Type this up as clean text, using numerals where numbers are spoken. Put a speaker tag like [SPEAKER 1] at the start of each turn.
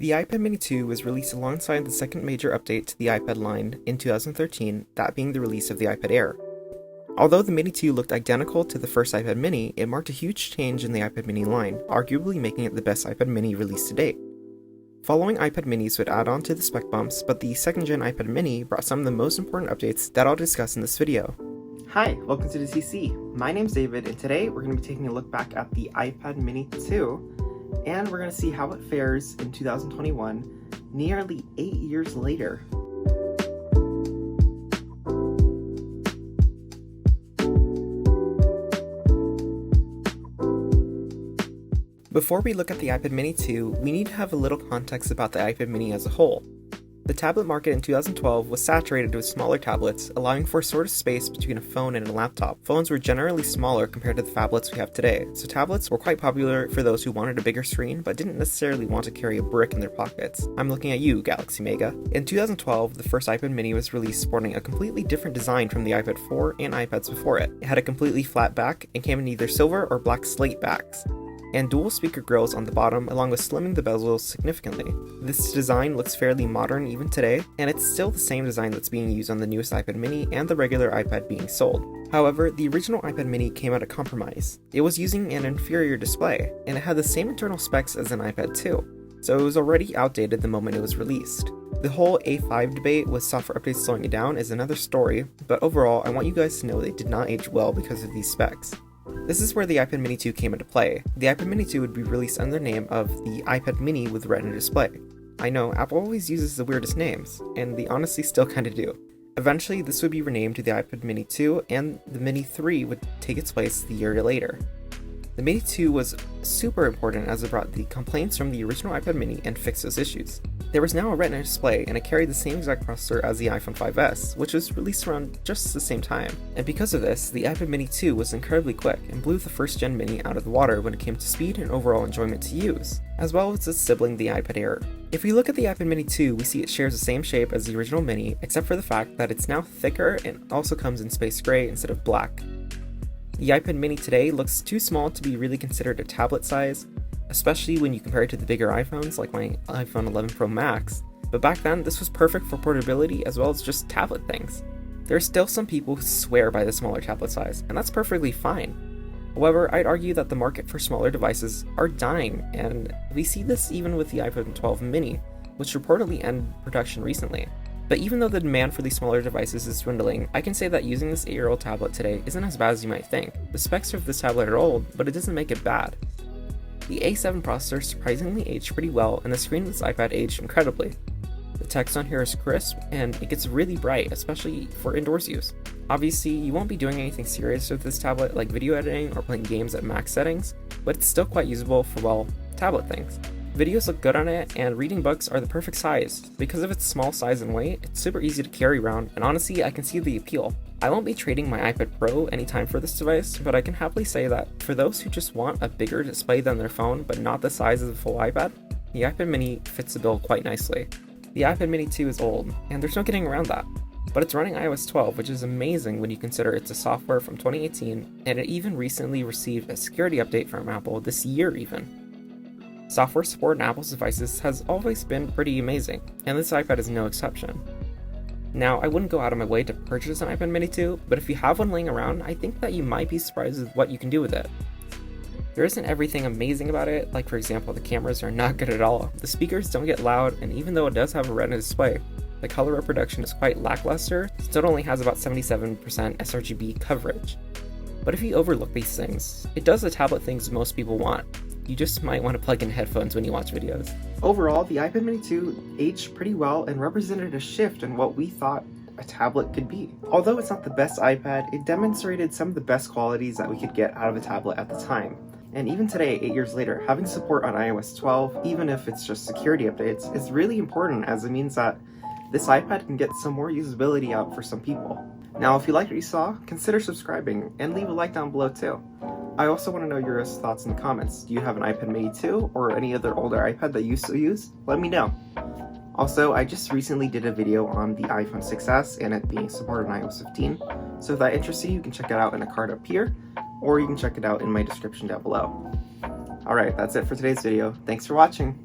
[SPEAKER 1] The iPad mini 2 was released alongside the second major update to the iPad line in 2013, that being the release of the iPad Air. Although the Mini 2 looked identical to the first iPad mini, it marked a huge change in the iPad mini line, arguably making it the best iPad mini released to date. Following iPad minis would add on to the spec bumps, but the second gen iPad mini brought some of the most important updates that I'll discuss in this video. Hi, welcome to the TC. My name's David, and today we're going to be taking a look back at the iPad mini 2, and we're going to see how it fares in 2021, nearly 8 years later. Before we look at the iPad mini 2, we need to have a little context about the iPad mini as a whole. The tablet market in 2012 was saturated with smaller tablets, allowing for a sort of space between a phone and a laptop. Phones were generally smaller compared to the phablets we have today, so tablets were quite popular for those who wanted a bigger screen but didn't necessarily want to carry a brick in their pockets. I'm looking at you, Galaxy Mega. In 2012, the first iPad mini was released sporting a completely different design from the iPad 4 and iPads before it. It had a completely flat back and came in either silver or black slate backs, and dual speaker grills on the bottom, along with slimming the bezels significantly. This design looks fairly modern even today, and it's still the same design that's being used on the newest iPad mini and the regular iPad being sold. However, the original iPad mini came at a compromise. It was using an inferior display, and it had the same internal specs as an iPad 2, so it was already outdated the moment it was released. The whole A5 debate with software updates slowing it down is another story, but overall, I want you guys to know they did not age well because of these specs. This is where the iPad mini 2 came into play. The iPad mini 2 would be released under the name of the iPad mini with Retina display. I know, Apple always uses the weirdest names, and they honestly still kinda do. Eventually, this would be renamed to the iPad mini 2, and the mini 3 would take its place the year later. The Mini 2 was super important as it brought the complaints from the original iPad mini and fixed those issues. There was now a Retina display, and it carried the same exact processor as the iPhone 5S, which was released around just the same time. And because of this, the iPad mini 2 was incredibly quick and blew the first gen mini out of the water when it came to speed and overall enjoyment to use, as well as its sibling the iPad Air. If we look at the iPad mini 2, we see it shares the same shape as the original mini, except for the fact that it's now thicker and also comes in space gray instead of black. The iPad mini today looks too small to be really considered a tablet size, especially when you compare it to the bigger iPhones like my iPhone 11 Pro Max, but back then this was perfect for portability as well as just tablet things. There are still some people who swear by the smaller tablet size, and that's perfectly fine. However, I'd argue that the market for smaller devices are dying, and we see this even with the iPhone 12 mini, which reportedly ended production recently. But even though the demand for these smaller devices is dwindling, I can say that using this 8-year-old tablet today isn't as bad as you might think. The specs of this tablet are old, but it doesn't make it bad. The A7 processor surprisingly aged pretty well, and the screen of this iPad aged incredibly. The text on here is crisp, and it gets really bright, especially for indoors use. Obviously, you won't be doing anything serious with this tablet like video editing or playing games at max settings, but it's still quite usable for, well, tablet things. Videos look good on it, and reading books are the perfect size. Because of its small size and weight, it's super easy to carry around, and honestly, I can see the appeal. I won't be trading my iPad Pro anytime for this device, but I can happily say that for those who just want a bigger display than their phone, but not the size of the full iPad, the iPad mini fits the bill quite nicely. The iPad mini 2 is old, and there's no getting around that. But it's running iOS 12, which is amazing when you consider it's a software from 2018, and it even recently received a security update from Apple this year even. Software support on Apple's devices has always been pretty amazing, and this iPad is no exception. Now, I wouldn't go out of my way to purchase an iPad mini 2, but if you have one laying around, I think that you might be surprised with what you can do with it. There isn't everything amazing about it, like for example, the cameras are not good at all, the speakers don't get loud, and even though it does have a Retina display, the color reproduction is quite lackluster, so it only has about 77% sRGB coverage. But if you overlook these things, it does the tablet things most people want. You just might want to plug in headphones when you watch videos. Overall, the iPad mini 2 aged pretty well and represented a shift in what we thought a tablet could be. Although it's not the best iPad, it demonstrated some of the best qualities that we could get out of a tablet at the time. And even today, 8 years later, having support on iOS 12, even if it's just security updates, is really important as it means that this iPad can get some more usability out for some people. Now, if you liked what you saw, consider subscribing and leave a like down below too. I also want to know your thoughts in the comments. Do you have an iPad mini 2 or any other older iPad that you still use? Let me know. Also, I just recently did a video on the iPhone 6s and it being supported on iOS 15, so if that interests you, you can check it out in a card up here, or you can check it out in my description down below. Alright, that's it for today's video. Thanks for watching!